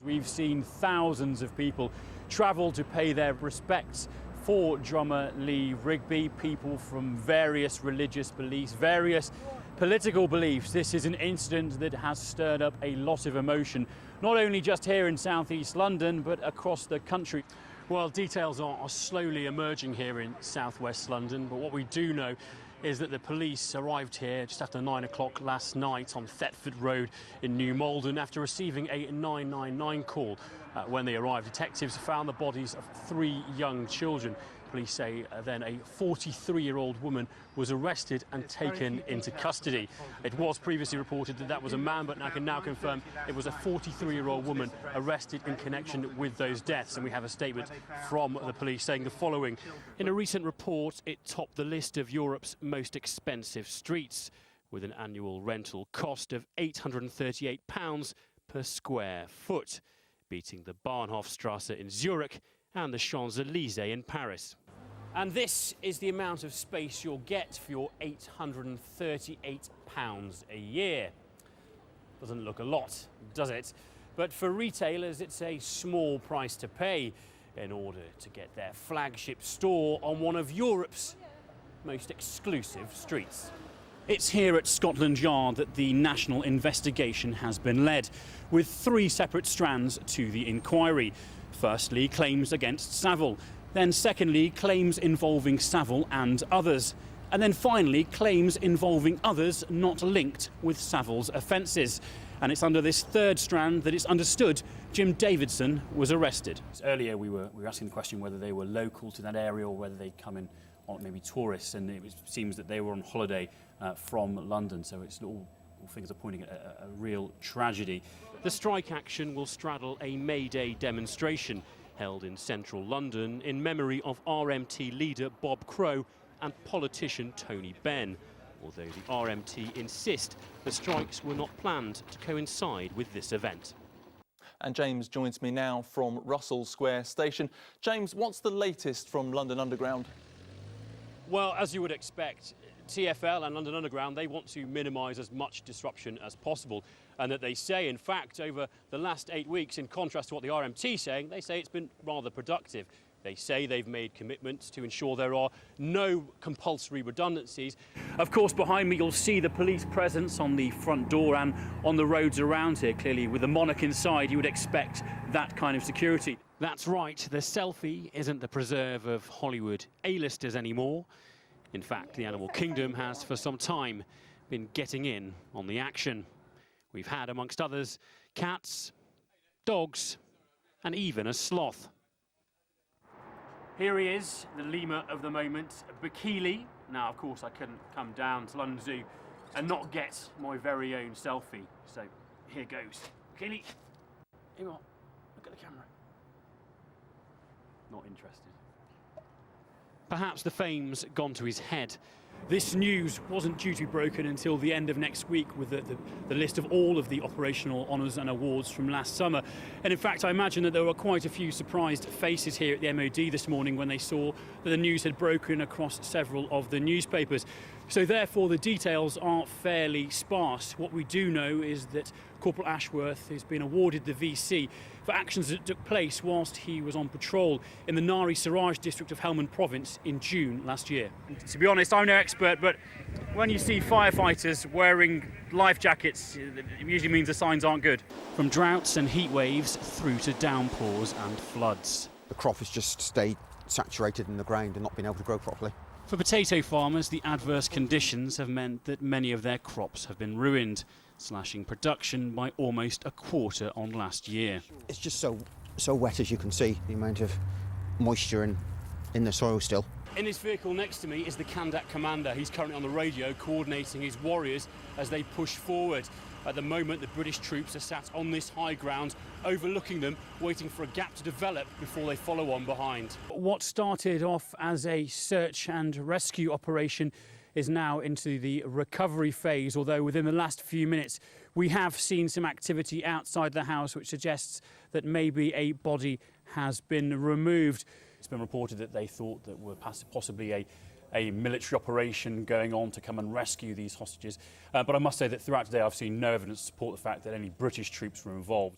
We've seen thousands of people travel to pay their respects for drummer Lee Rigby, people from various religious beliefs, various political beliefs. This is an incident that has stirred up a lot of emotion, not only just here in southeast London, but across the country. Well, details are slowly emerging here in southwest London, but what we do know is that the police arrived here just after 9 o'clock last night on Thetford Road in New Malden after receiving a 999 call. When they arrived, detectives found the bodies of 3 young children. Police say then a 43-year-old woman was arrested and taken into custody. It was previously reported that that was a man, but I can now confirm it was a 43-year-old woman arrested in connection with those deaths. And we have a statement from the police saying the following. In a recent report, it topped the list of Europe's most expensive streets, with an annual rental cost of £838 per square foot, beating the Bahnhofstrasse in Zurich and the Champs-Élysées in Paris. And this is the amount of space you'll get for your £838 a year. Doesn't look a lot, does it? But for retailers, it's a small price to pay in order to get their flagship store on one of Europe's most exclusive streets. It's here at Scotland Yard that the national investigation has been led, with 3 separate strands to the inquiry. Firstly, claims against Savile. Then secondly, claims involving Savile and others. And then finally, claims involving others not linked with Savile's offences. And it's under this 3rd strand that it's understood Jim Davidson was arrested. Earlier we were asking the question whether they were local to that area or whether they'd come in on maybe tourists, and it seems that they were on holiday from London, so it's all fingers are pointing at a real tragedy. The strike action will straddle a May Day demonstration held in central London in memory of RMT leader Bob Crow and politician Tony Benn, although the RMT insist the strikes were not planned to coincide with this event. And James joins me now from Russell Square Station. James, what's the latest from London Underground? Well, as you would expect, TfL and London Underground, they want to minimise as much disruption as possible, and that they say, in fact, over the last 8 weeks, in contrast to what the RMT is saying, they say it's been rather productive. They say they've made commitments to ensure there are no compulsory redundancies. Of course, behind me you'll see the police presence on the front door and on the roads around here. Clearly, with the monarch inside, you would expect that kind of security. That's right, the selfie isn't the preserve of Hollywood A-listers anymore. In fact, the animal kingdom has for some time been getting in on the action. We've had, amongst others, cats, dogs, and even a sloth. Here he is, the lemur of the moment, Bikili. Now, of course, I couldn't come down to London Zoo and not get my very own selfie. So, here goes. Bikili, here you are. Look at the camera. Not interested. Perhaps the fame's gone to his head. This news wasn't due to be broken until the end of next week, with the list of all of the operational honours and awards from last summer. And in fact, I imagine that there were quite a few surprised faces here at the MOD this morning when they saw that the news had broken across several of the newspapers. So therefore, the details are fairly sparse. What we do know is that Corporal Ashworth has been awarded the VC for actions that took place whilst he was on patrol in the Nari Siraj district of Helmand province in June last year. To be honest, I'm no expert, but when you see firefighters wearing life jackets, it usually means the signs aren't good. From droughts and heat waves through to downpours and floods. The crop has just stayed saturated in the ground and not been able to grow properly. For potato farmers, the adverse conditions have meant that many of their crops have been ruined, slashing production by almost a quarter on last year. It's just so wet, as you can see, the amount of moisture in the soil still. In this vehicle next to me is the Kandak commander. He's currently on the radio coordinating his warriors as they push forward. At the moment, the British troops are sat on this high ground, overlooking them, waiting for a gap to develop before they follow on behind. What started off as a search and rescue operation is now into the recovery phase, although within the last few minutes we have seen some activity outside the house which suggests that maybe a body has been removed. It's been reported that they thought that were possibly a military operation going on to come and rescue these hostages. But I must say that throughout today I've seen no evidence to support the fact that any British troops were involved.